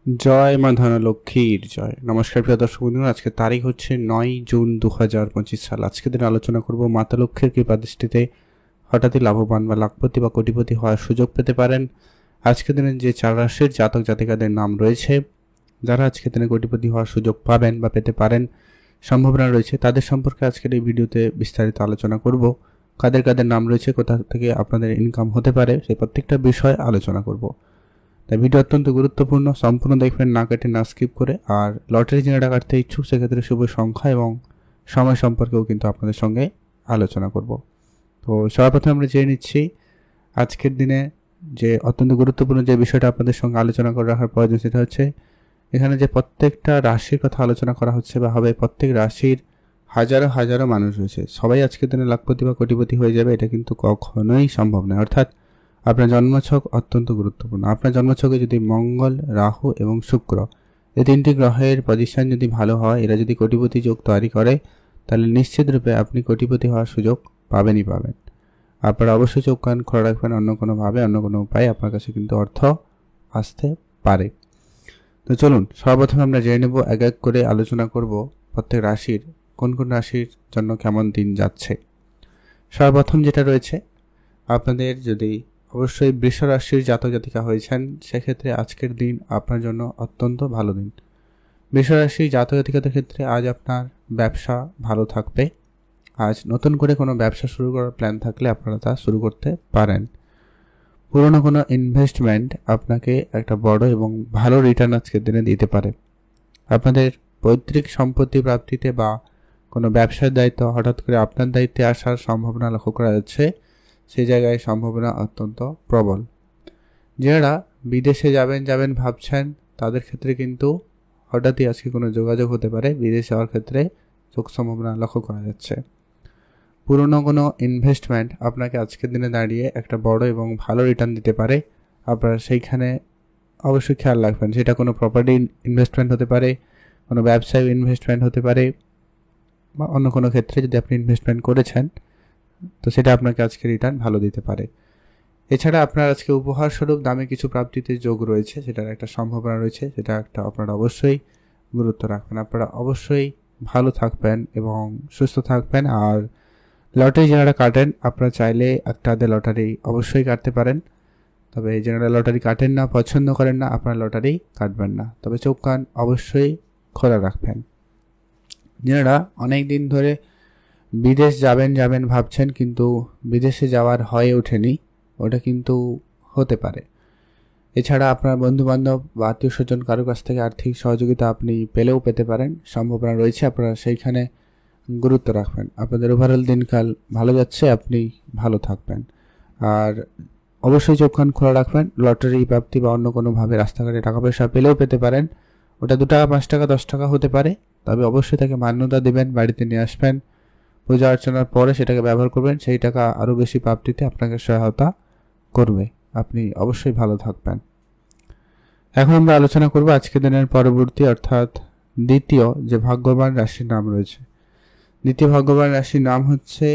জয় মা ধনলক্ষ্মীর জয়। নমস্কার প্রিয় দর্শক বন্ধুরা, আজকে তারিখ হচ্ছে 9 জুন 2025 সাল। আজকে দিন আলোচনা করব মাতা লক্ষ্মীর কৃপা দৃষ্টিতে হঠাৎই লাভবান বা লাখপতি বা কোটিপতি হওয়ার সুযোগ পেতে পারেন। আজকে দিনে যে 4 রাশির জাতক জাতিকাদের নাম রয়েছে, যারা আজকে দিনে কোটিপতি হওয়ার সুযোগ পাবেন বা পেতে পারেন, সম্ভাবনা রয়েছে, তাদের সম্পর্কে আজকের এই ভিডিওতে বিস্তারিত আলোচনা করব। কাদের কাদের নাম রয়েছে, কোথা থেকে আপনাদের ইনকাম হতে পারে, সেই প্রত্যেকটা বিষয় আলোচনা করব। তাই ভিডিও অত্যন্ত গুরুত্বপূর্ণ, সম্পূর্ণ দেখবেন, না কেটে না স্কিপ করে। আর লটারি জেনারেট কাটতে ইচ্ছুক সেক্ষেত্রে শুভ সংখ্যা এবং সময় সম্পর্কেও কিন্তু আপনাদের সঙ্গে আলোচনা করব। তো সর্বপ্রথমে আমরা জেনে নিচ্ছি আজকের দিনে যে অত্যন্ত গুরুত্বপূর্ণ যে বিষয়টা আপনাদের সঙ্গে আলোচনা করে রাখার প্রয়োজন, সেটা হচ্ছে এখানে যে প্রত্যেকটা রাশির কথা আলোচনা করা হচ্ছে বা হবে, প্রত্যেক রাশির হাজারো হাজারো মানুষ রয়েছে, সবাই আজকের দিনে লাখপতি বা কোটিপতি হয়ে যাবে এটা কিন্তু কখনোই সম্ভব নয়। অর্থাৎ আপনার জন্মছক অত্যন্ত গুরুত্বপূর্ণ। আপনার জন্মছকে যদি মঙ্গল, রাহু এবং শুক্র এই তিনটি গ্রহের পজিশন যদি ভালো হয়, এরা যদি কোটিপতি যোগ তৈরি করে, তাহলে নিশ্চিত রূপে আপনি কোটিপতি হওয়ার সুযোগ পাবেনই পাবেন। আপনারা অবশ্যই চোখ কান খোলা রাখবেন, অন্য কোনোভাবে অন্য কোনো উপায়ে আপনার কাছে কিন্তু অর্থ আসতে পারে। তো চলুন সর্বপ্রথমে আমরা জেনে নেব, এক এক করে আলোচনা করব প্রত্যেক রাশির কোন কোন রাশির জন্য কেমন দিন যাচ্ছে। সর্বপ্রথম যেটা রয়েছে, আপনাদের যদি অবশ্যই বৃষ রাশির জাতক জাতিকা হয়েছেন, সেক্ষেত্রে আজকের দিন আপনার জন্য অত্যন্ত ভালো দিন। বৃষ রাশির জাতক জাতিকাদের ক্ষেত্রে আজ আপনার ব্যবসা ভালো থাকবে। আজ নতুন করে কোনো ব্যবসা শুরু করার প্ল্যান থাকলে আপনারা তা শুরু করতে পারেন। পুরনো কোনো ইনভেস্টমেন্ট আপনাকে একটা বড় এবং ভালো রিটার্ন আজকের দিনে দিতে পারে। আপনাদের পৈতৃক সম্পত্তি প্রাপ্তিতে বা কোনো ব্যবসার দায়িত্ব হঠাৎ করে আপনার দায়িত্বে আসার সম্ভাবনা লক্ষ্য করা যাচ্ছে। সেই জায়গায় সম্ভাবনা অত্যন্ত প্রবল। যারা বিদেশে যাবেন ভাবছেন, তাদের ক্ষেত্রে কিন্তু হঠাৎই আজকে কোনো যোগাযোগ হতে পারে। বিদেশে যাওয়ার ক্ষেত্রে যোগ সম্ভাবনা লক্ষ্য করা যাচ্ছে। পুরনো কোনো ইনভেস্টমেন্ট আপনাকে আজকের দিনে দাঁড়িয়ে একটা বড় এবং ভালো রিটার্ন দিতে পারে। আপনারা সেইখানে অবশ্যই খেয়াল রাখবেন। সেটা কোনো প্রপার্টি ইনভেস্টমেন্ট হতে পারে, কোনো ব্যবসায় ইনভেস্টমেন্ট হতে পারে, বা অন্য কোনো ক্ষেত্রে যদি আপনি ইনভেস্টমেন্ট করেছেন, তো সেটা আপনাকে আজকে রিটার্ন ভালো দিতে পারে। এছাড়া আপনার আজকে উপহার স্বরূপ দামে কিছু প্রাপ্তিতে যোগ রয়েছে, সেটার একটা সম্ভাবনা রয়েছে, সেটা একটা আপনারা অবশ্যই গুরুত্ব রাখবেন। আপনারা অবশ্যই ভালো থাকবেন এবং সুস্থ থাকবেন। আর লটারি যারা কাটেন, আপনারা চাইলে একটা লটারি অবশ্যই কাটতে পারেন। তবে যারা লটারি কাটেন না, পছন্দ করেন না, আপনারা লটারি কাটবেন না। তবে চোখ কান অবশ্যই খোলা রাখবেন। যারা অনেক দিন ধরে বিদেশ যাবেন ভাবছেন, কিন্তু বিদেশে যাওয়ার হয়ে ওঠেনি, ওটা কিন্তু হতে পারে। এছাড়া আপনার বন্ধুবান্ধব বা আত্মীয় স্বজন কারোর কাছ থেকে আর্থিক সহযোগিতা আপনি পেলেও পেতে পারেন, সম্ভাবনা রয়েছে। আপনারা সেইখানে গুরুত্ব রাখবেন। আপনাদের ওভারঅল দিনকাল ভালো যাচ্ছে, আপনি ভালো থাকবেন। আর অবশ্যই চোখ কান খোলা রাখবেন। লটারি প্রাপ্তি বা অন্য কোনোভাবে রাস্তাঘাটে টাকা পয়সা পেলেও পেতে পারেন। ওটা 2 টাকা, 5 টাকা, 10 টাকা হতে পারে। তবে অবশ্যই তাকে মান্যতা দেবেন, বাড়িতে নিয়ে আসবেন, পূজা অর্চনার পরে সেটাকে ব্যবহার করবেন। সেই টাকা আরও বেশি প্রাপ্তিতে আপনাকে সহায়তা করবে। আপনি অবশ্যই ভালো থাকবেন। এখন আমরা আলোচনা করব আজকের দিনের পরবর্তী, অর্থাৎ দ্বিতীয় যে ভাগ্যবান রাশির নাম রয়েছে। দ্বিতীয় ভাগ্যবান রাশির নাম হচ্ছে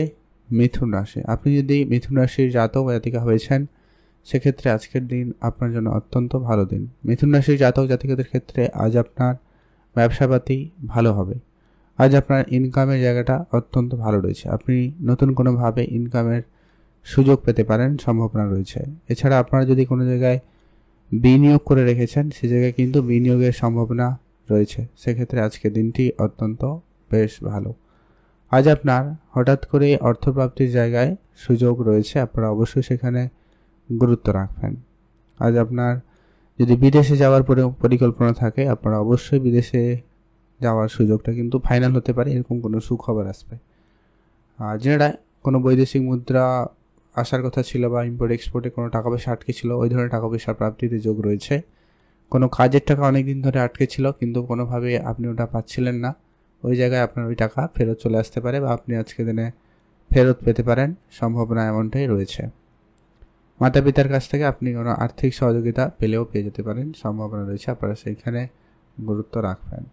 মিথুন রাশি। আপনি যদি মিথুন রাশির জাতক জাতিকা হয়েছেন, সেক্ষেত্রে আজকের দিন আপনার জন্য অত্যন্ত ভালো দিন। মিথুন রাশির জাতক জাতিকাদের ক্ষেত্রে আজ আপনার ব্যবসাপাতি ভালো হবে। আজ আপনার ইনকামের জায়গাটা অত্যন্ত ভালো রয়েছে। আপনি নতুন কোনোভাবে ইনকামের সুযোগ পেতে পারেন, সম্ভাবনা রয়েছে। এছাড়া আপনারা যদি কোনো জায়গায় বিনিয়োগ করে রেখেছেন, সে জায়গায় কিন্তু বিনিয়োগের সম্ভাবনা রয়েছে। সেক্ষেত্রে আজকের দিনটি অত্যন্ত বেশ ভালো। আজ আপনার হঠাৎ করে অর্থপ্রাপ্তির জায়গায় সুযোগ রয়েছে, আপনারা অবশ্যই সেখানে গুরুত্ব রাখবেন। আজ আপনার যদি বিদেশে যাওয়ার পরিকল্পনা থাকে, আপনারা অবশ্যই বিদেশে যাওয়ার সুযোগটা কিন্তু ফাইনাল হতে পারে, এরকম কোনো সুখবর আসবে। আর যারা কোনো বৈদেশিক মুদ্রা আসার কথা ছিল বা ইম্পোর্ট এক্সপোর্টে কোনো টাকা পয়সা আটকে ছিল, ওই ধরনের টাকা পয়সা প্রাপ্তিতে যোগ রয়েছে। কোনো কাজের টাকা অনেক দিন ধরে আটকে ছিল, কিন্তু কোনোভাবে আপনি ওটা পাচ্ছিলেন না, ওই জায়গায় আপনার ওই টাকা ফেরত চলে আসতে পারে বা আপনি আজকে দিনে ফেরত পেতে পারেন, সম্ভাবনা এমনটাই রয়েছে। মাতা পিতার কাছ থেকে আপনি কোনো আর্থিক সহযোগিতা পেলেও পেয়ে যেতে পারেন, সম্ভাবনা রয়েছে। আপনারা সেইখানে গুরুত্ব রাখবেন।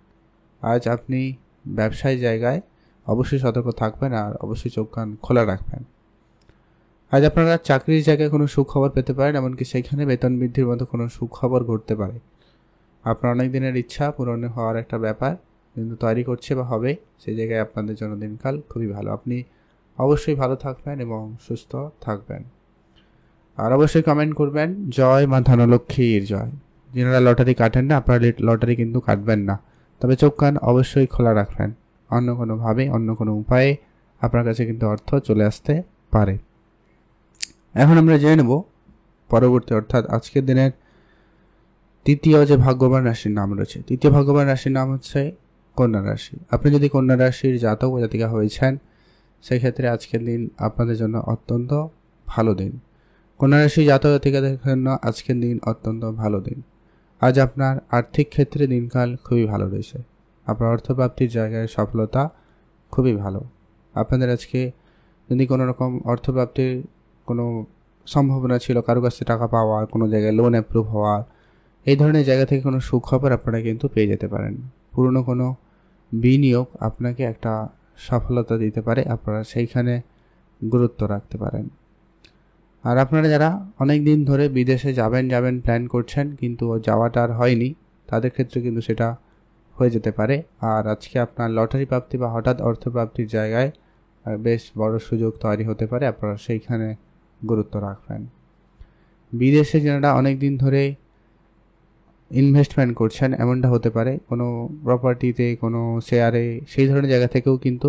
আজ আপনি ব্যবসায়ী জায়গায় অবশ্যই সতর্ক থাকবেন আর অবশ্যই চোখ কান খোলা রাখবেন। আজ আপনারা চাকরির জায়গায় কোনো সুখবর পেতে পারেন, এমনকি সেখানে বেতন বৃদ্ধির মতো কোনো সুখবর ঘটতে পারে। আপনার অনেক দিনের ইচ্ছা পূরণ হওয়ার একটা ব্যাপার কিন্তু তৈরি করছে বা হবে, সেই জায়গায় আপনাদের জন্য দিনকাল খুবই ভালো। আপনি অবশ্যই ভালো থাকবেন এবং সুস্থ থাকবেন। আর অবশ্যই কমেন্ট করবেন জয় মা ধনলক্ষ্মীর জয়। যারা লটারি কাটেন না, আপনারা লটারি কিন্তু কাটবেন না, তবে চোখ কান অবশ্যই খোলা রাখবেন। অন্য কোনোভাবে অন্য কোনো উপায়ে আপনার কাছে কিন্তু অর্থ চলে আসতে পারে। এখন আমরা জেনে নেব পরবর্তী অর্থাৎ আজকের দিনের তৃতীয় যে ভাগ্যবান রাশির নাম রয়েছে। তৃতীয় ভাগ্যবান রাশির নাম হচ্ছে কন্যা রাশি। আপনি যদি কন্যা রাশির জাতক বা জাতিকা হয়েছেন, সেক্ষেত্রে আজকের দিন আপনাদের জন্য অত্যন্ত ভালো দিন। কন্যা রাশি জাতক জাতিকাদের জন্য আজকের দিন অত্যন্ত ভালো দিন। আজ আপনার আর্থিক ক্ষেত্রে দিনকাল খুবই ভালো রয়েছে। আপনার অর্থপ্রাপ্তির জায়গায় সফলতা খুবই ভালো। আপনাদের আজকে যদি কোনো রকম অর্থপ্রাপ্তির কোনো সম্ভাবনা ছিল, কারো কাছে টাকা পাওয়া, কোনো জায়গায় লোন অ্যাপ্রুভ হওয়া, এই ধরনের জায়গা থেকে কোনো সুখবর আপনারা কিন্তু পেয়ে যেতে পারেন। পুরনো কোনো বিনিয়োগ আপনাকে একটা সফলতা দিতে পারে, আপনারা সেইখানে গুরুত্ব রাখতে পারেন। আর আপনারা যারা অনেক দিন ধরে বিদেশে যাবেন প্ল্যান করছেন কিন্তু যাওয়াটা আর হয়নি, তাদের ক্ষেত্রে কিন্তু সেটা হয়ে যেতে পারে। আর আজকে আপনার লটারি প্রাপ্তি বা হঠাৎ অর্থপ্রাপ্তির জায়গায় বেশ বড় সুযোগ তৈরি হতে পারে, আপনারা সেইখানে গুরুত্ব রাখবেন। বিদেশে যারা অনেক দিন ধরে ইনভেস্টমেন্ট করছেন, এমনটা হতে পারে কোনো প্রপার্টিতে, কোনো শেয়ারে, সেই ধরনের জায়গা থেকেও কিন্তু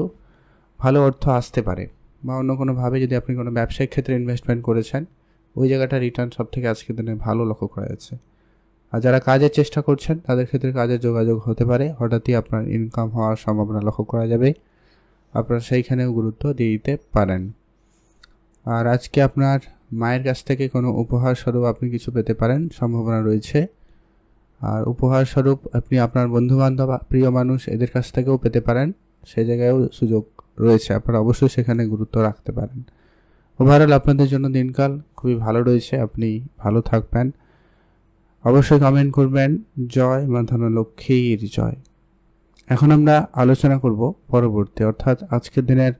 ভালো অর্থ আসতে পারে। বা অন্য কোনোভাবে যদি আপনি কোনো ব্যবসায়িক ক্ষেত্রে ইনভেস্টমেন্ট করেছেন, ওই জায়গাটা রিটার্ন সব থেকে আজকের দিনে ভালো লক্ষ্য করা যাচ্ছে। আর যারা কাজের চেষ্টা করছেন, তাদের ক্ষেত্রে কাজের যোগাযোগ হতে পারে, হঠাৎই আপনার ইনকাম হওয়ার সম্ভাবনা লক্ষ্য করা যাবে, আপনারা সেইখানেও গুরুত্ব দিয়ে দিতে পারেন। আর আজকে আপনার মায়ের কাছ থেকে কোনো উপহার স্বরূপ আপনি কিছু পেতে পারেন, সম্ভাবনা রয়েছে। আর উপহার স্বরূপ আপনি আপনার বন্ধুবান্ধব, প্রিয় মানুষ, এদের কাছ থেকেও পেতে পারেন, সেই জায়গায়ও সুযোগ রয়েছে, আপনারা অবশ্যই সেখানে গুরুত্ব রাখতে পারেন। ওভারঅল আপনাদের জন্য দিনকাল খুবই ভালো রয়েছে, আপনি ভালো থাকবেন। অবশ্যই কমেন্ট করবেন জয় মা ধনলক্ষ্মীর জয়। এখন আমরা আলোচনা করব পরবর্তী অর্থাৎ আজকের দিনের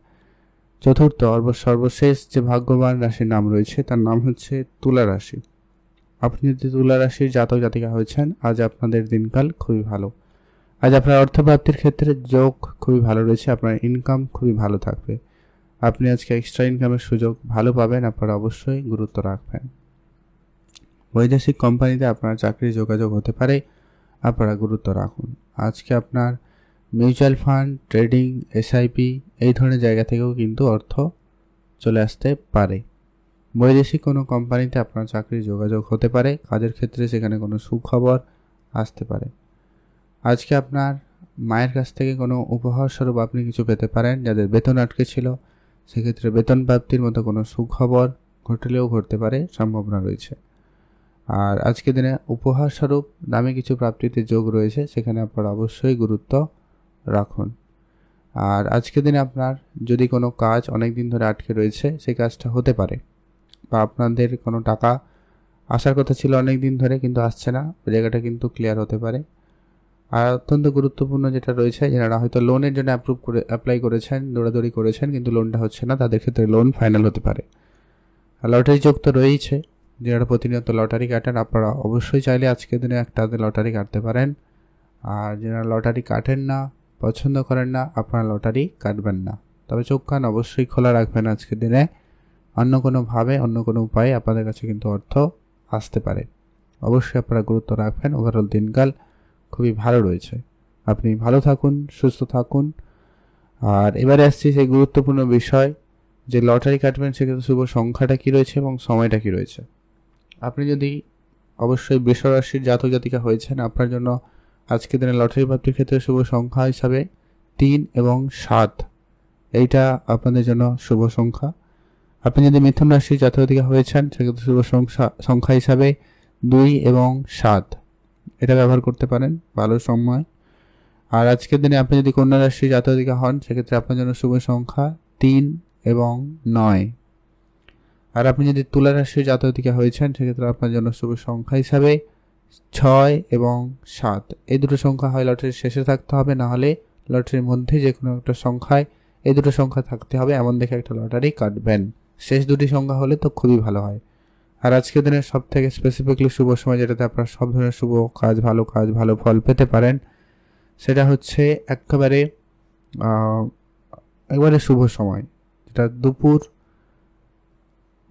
চতুর্থ সর্বশেষ যে ভাগ্যবান রাশির নাম রয়েছে, তার নাম হচ্ছে তুলা রাশি। আপনি যদি তুলা রাশির জাতক জাতিকা হয়েছেন, আজ আপনাদের দিনকাল খুবই ভালো। আজ আপনার অর্থপ্রাপ্তির ক্ষেত্রে যোগ খুবই ভালো রয়েছে, আপনার ইনকাম খুবই ভালো থাকবে। আপনি আজকে এক্সট্রা ইনকামের সুযোগ ভালো পাবেন, আপনারা অবশ্যই গুরুত্ব রাখবেন। বৈদেশিক কোম্পানিতে আপনার চাকরির যোগাযোগ হতে পারে, আপনারা গুরুত্ব রাখুন। আজকে আপনার মিউচুয়াল ফান্ড, ট্রেডিং, এসআইপি, এই ধরনের জায়গা থেকেও কিন্তু অর্থ চলে আসতে পারে। বৈদেশিক কোনো কোম্পানিতে আপনার চাকরির যোগাযোগ হতে পারে, কাজের ক্ষেত্রে সেখানে কোনো সুখবর আসতে পারে। আজকে আপনার মায়ের কাছ থেকে কোনো উপহার স্বরূপ আপনি কিছু পেতে পারেন। যাদের বেতন আটকে ছিল, সেক্ষেত্রে বেতন প্রাপ্তির মতো কোনো সুখবর ঘটলেও ঘটতে পারে, সম্ভাবনা রয়েছে। আর আজকে দিনে উপহার স্বরূপ দামি কিছু প্রাপ্তিতে যোগ রয়েছে, সেখানে আপনারা অবশ্যই গুরুত্ব রাখুন। আর আজকে দিনে আপনার যদি কোনো কাজ অনেক দিন ধরে আটকে রয়েছে, সেই কাজটা হতে পারে, বা আপনাদের কোনো টাকা আসার কথা ছিল অনেক দিন ধরে কিন্তু আসছে না, ওই জায়গাটা কিন্তু ক্লিয়ার হতে পারে। আর অত্যন্ত গুরুত্বপূর্ণ যেটা রয়েছে, যারা হয়তো লোনের জন্য অ্যাপ্লাই করেছেন, দৌড়াদৌড়ি করেছেন কিন্তু লোনটা হচ্ছে না, তাদের ক্ষেত্রে লোন ফাইনাল হতে পারে। আর লটারি যোগ তো রয়েছে, যারা প্রতিনিয়ত লটারি কাটেন, আপনারা অবশ্যই চাইলে আজকের দিনে একটা লটারি কাটতে পারেন। আর যারা লটারি কাটেন না, পছন্দ করেন না, আপনারা লটারি কাটবেন না, তবে চোখ কান অবশ্যই খোলা রাখবেন। আজকের দিনে অন্য কোনোভাবে অন্য কোনো উপায়ে আপনাদের কাছে কিন্তু অর্থ আসতে পারে, অবশ্যই আপনারা গুরুত্ব রাখবেন। ওভারঅল দিনকাল খুবই ভালো রয়েছে, আপনি ভালো থাকুন, সুস্থ থাকুন। আর এবারে আসছি সেই গুরুত্বপূর্ণ বিষয়, যে লটারি কাটবেন সেক্ষেত্রে শুভ সংখ্যাটা কী রয়েছে এবং সময়টা কী রয়েছে। আপনি যদি অবশ্যই বৃষ রাশির জাতক জাতিকা হয়েছেন, আপনার জন্য আজকের দিনে লটারি প্রাপ্তির ক্ষেত্রে শুভ সংখ্যা হিসাবে 3 এবং 7, এইটা আপনাদের জন্য শুভ সংখ্যা। আপনি যদি মিথুন রাশির জাতক জাতিকা হয়েছেন, সেক্ষেত্রে শুভ সংখ্যা হিসাবে 2 এবং 7, এটা ব্যবহার করতে পারেন, ভালো সময়। আর আজকের দিনে আপনি যদি কন্যা রাশির জাতক জাতিকা হন, সেক্ষেত্রে আপনার জন্য শুভ সংখ্যা 3 এবং 9। আর আপনি যদি তুলা রাশির জাতক জাতিকা হয়েছেন, সেক্ষেত্রে আপনার জন্য শুভ সংখ্যা হিসাবে 6 এবং 7। এই দুটো সংখ্যা হয় লটারির শেষে থাকতে হবে, না হলে লটারির মধ্যে যে কোনো একটা সংখ্যায় এই দুটো সংখ্যা থাকতে হবে, এমন দেখে একটা লটারি কাটবেন। শেষ দুটি সংখ্যা হলে তো খুবই ভালো হয়। আর আজকের দিনের সব থেকে স্পেসিফিকলি শুভ সময় যেটাতে আপনারা সব ধরনের শুভ কাজ ভালো ফল পেতে পারেন, সেটা হচ্ছে একবারে শুভ সময়, যেটা দুপুর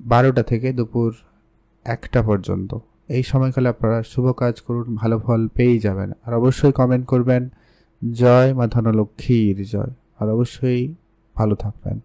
12টা থেকে দুপুর 1টা পর্যন্ত। এই সময়কালে আপনারা শুভ কাজ করুন, ভালো ফল পেয়েই যাবেন। আর অবশ্যই কমেন্ট করবেন জয় মা ধনলক্ষ্মীর জয়। আর অবশ্যই ভালো থাকবেন।